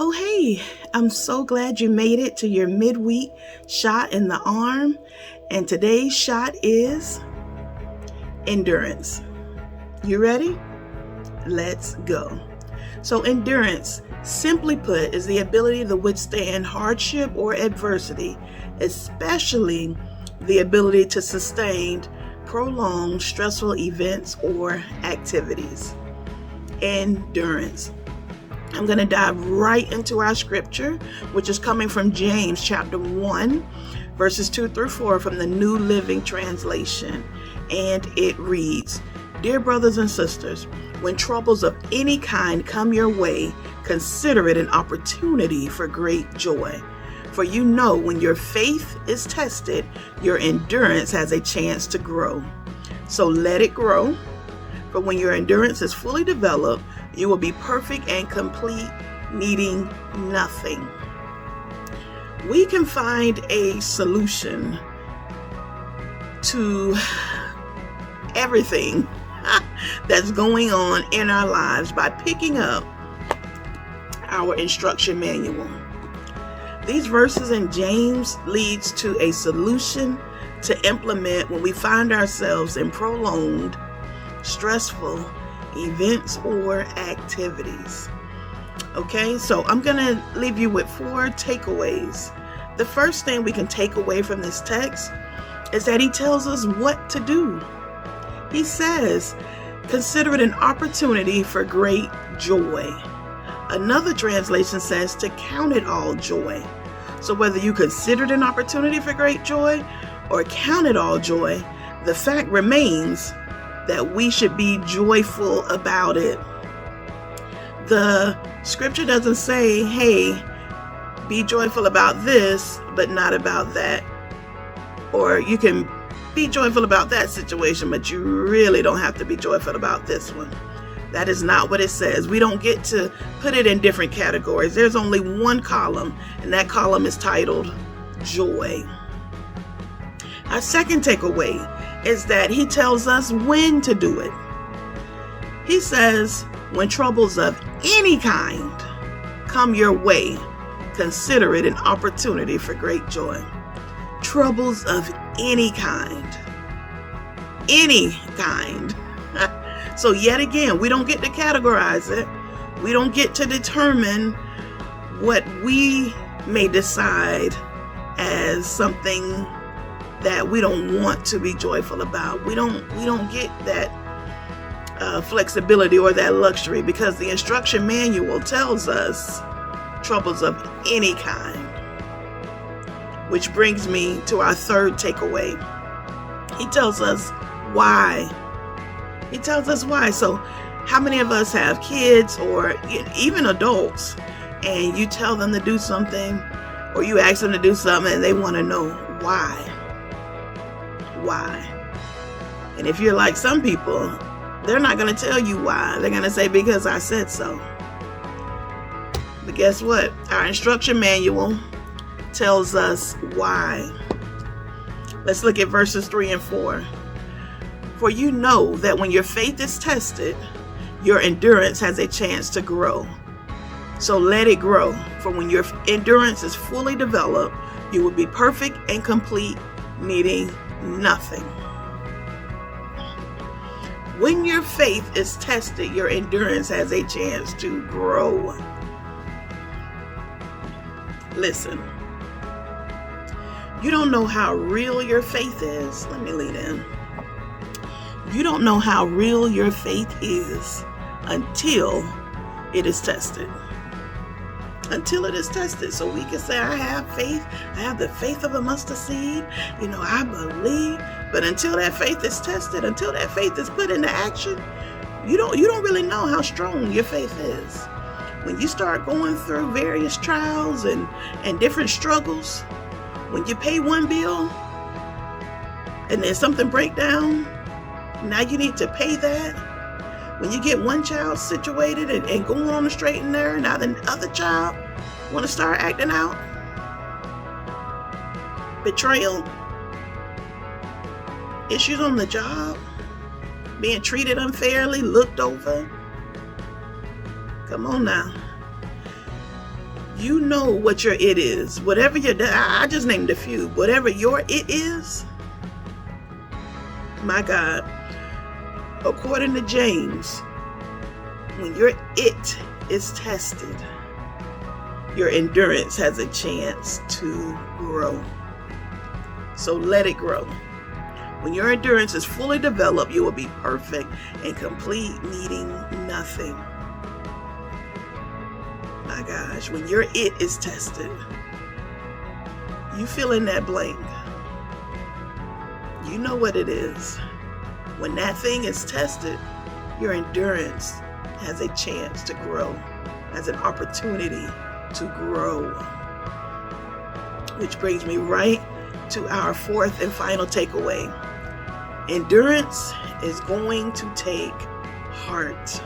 Oh, hey, I'm so glad you made it to your midweek shot in the arm. And today's shot is endurance. You ready? Let's go. So, endurance, simply put, is the ability to withstand hardship or adversity, especially the ability to sustain prolonged stressful events or activities. Endurance. I'm going to dive right into our scripture, which is coming from James chapter 1, verses 2 through 4 from the New Living Translation. And it reads, "Dear brothers and sisters, when troubles of any kind come your way, consider it an opportunity for great joy. For you know when your faith is tested, your endurance has a chance to grow. So let it grow. For when your endurance is fully developed, you will be perfect and complete, needing nothing." We can find a solution to everything that's going on in our lives by picking up our instruction manual. These verses in James leads to a solution to implement when we find ourselves in prolonged, stressful events or activities. Okay, so I'm going to leave you with 4 takeaways. The first thing we can take away from this text is that he tells us what to do. He says, consider it an opportunity for great joy. Another translation says to count it all joy. So whether you consider it an opportunity for great joy or count it all joy, the fact remains that we should be joyful about it. The scripture doesn't say, hey, be joyful about this, but not about that. Or you can be joyful about that situation, but you really don't have to be joyful about this one. That is not what it says. We don't get to put it in different categories. There's only one column, and that column is titled joy. Our second takeaway is that he tells us when to do it. He says, when troubles of any kind come your way, consider it an opportunity for great joy. Troubles of any kind. Any kind. So yet again, we don't get to categorize it. We don't get to determine what we may decide as something that we don't want to be joyful about. We don't get that flexibility or that luxury, because the instruction manual tells us troubles of any kind. Which brings me to our third takeaway. He tells us why. He tells us why. So how many of us have kids or even adults, and you tell them to do something, or you ask them to do something and they want to know why? Why? And if you're like some people, they're not going to tell you why. They're going to say, because I said so. But guess what? Our instruction manual tells us why. Let's look at verses 3 and 4. For you know that when your faith is tested, your endurance has a chance to grow. So let it grow. For when your endurance is fully developed, you will be perfect and complete, needing nothing. When your faith is tested, your endurance has a chance to grow. Listen, you don't know how real your faith is. Let me lead in. You don't know how real your faith is until it is tested. Until it is tested. So we can say, I have faith. I have the faith of a mustard seed. I believe. But until that faith is tested, until that faith is put into action, you don't really know how strong your faith is. When you start going through various trials and different struggles, when you pay one bill and then something break down, now you need to pay that. When you get one child situated and going on the straight and narrow, now the other child want to start acting out. Betrayal. Issues on the job. Being treated unfairly, looked over. Come on now. You know what your it is. Whatever I just named a few. Whatever your it is, my God, according to James, when your it is tested, your endurance has a chance to grow. So let it grow. When your endurance is fully developed, you will be perfect and complete, needing nothing. My gosh, when your it is tested, you fill in that blank. You know what it is. When that thing is tested, your endurance has a chance to grow, has an opportunity to grow. Which brings me right to our fourth and final takeaway. Endurance is going to take heart.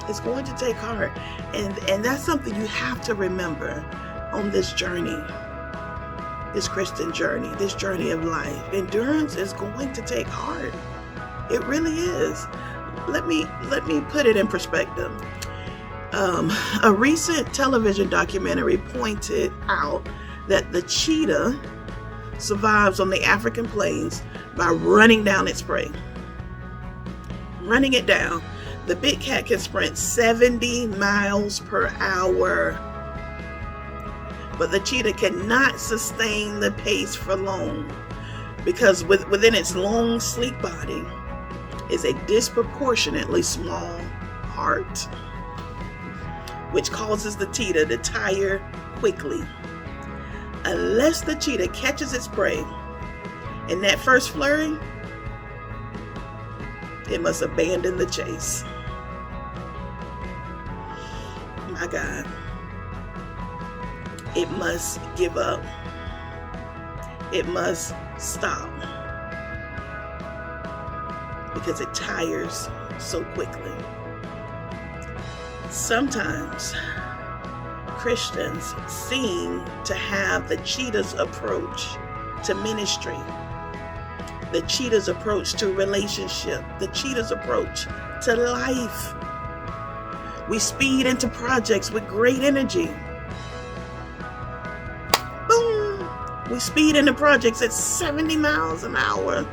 It's going to take heart. And that's something you have to remember on this journey, this Christian journey, this journey of life. Endurance is going to take heart. It really is. Let me put it in perspective. A recent television documentary pointed out that the cheetah survives on the African plains by running down its prey. Running it down. The big cat can sprint 70 miles per hour. But the cheetah cannot sustain the pace for long because within its long, sleek body is a disproportionately small heart, which causes the cheetah to tire quickly. Unless the cheetah catches its prey in that first flurry, it must abandon the chase. My God. It must give up. It must stop because it tires so quickly. Sometimes Christians seem to have the cheetah's approach to ministry, the cheetah's approach to relationship, the cheetah's approach to life. We speed into projects with great energy. Boom! We speed into projects at 70 miles an hour,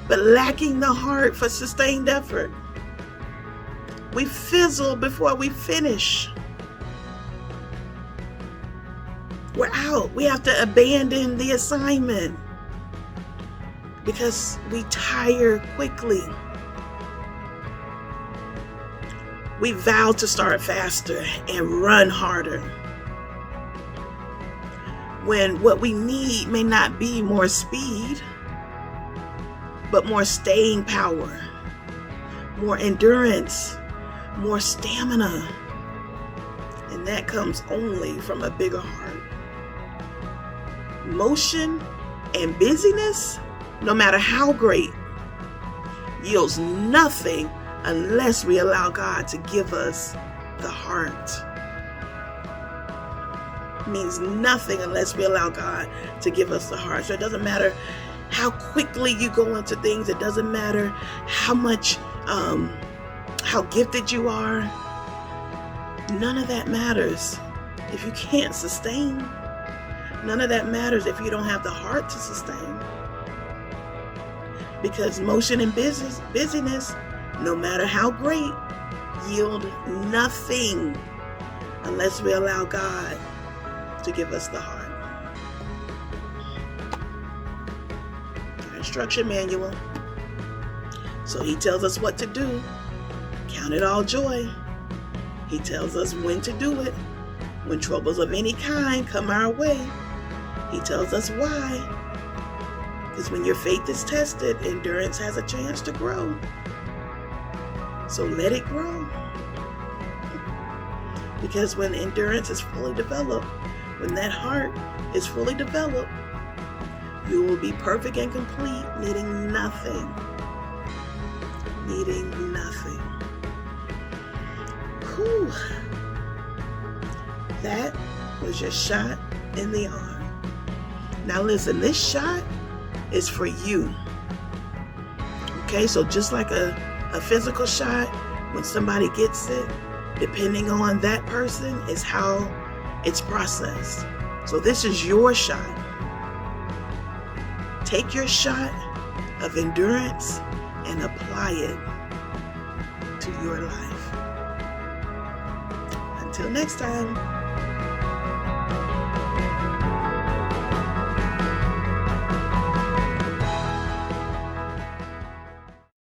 but lacking the heart for sustained effort. We fizzle before we finish. We're out. We have to abandon the assignment because we tire quickly. We vow to start faster and run harder, when what we need may not be more speed, but more staying power, more endurance, more stamina. And that comes only from a bigger heart. Motion and busyness, no matter how great, yields nothing unless we allow God to give us the heart. It means nothing unless we allow God to give us the heart. So it doesn't matter how quickly you go into things. It doesn't matter how much, how gifted you are. None of that matters if you can't sustain. None of that matters if you don't have the heart to sustain. Because motion and busyness, no matter how great, yield nothing unless we allow God to give us the heart. Our instruction manual. So he tells us what to do. Count it all joy. He tells us when to do it. When troubles of any kind come our way. He tells us why. Because when your faith is tested, endurance has a chance to grow. So let it grow. Because when endurance is fully developed, when that heart is fully developed, you will be perfect and complete, needing nothing. Needing nothing. Whew. That was your shot in the arm. Now listen, this shot is for you. Okay, so just like a physical shot, when somebody gets it, Depending on that person is how it's processed. So this is your shot. Take your shot of endurance and apply it to your life. Until next time.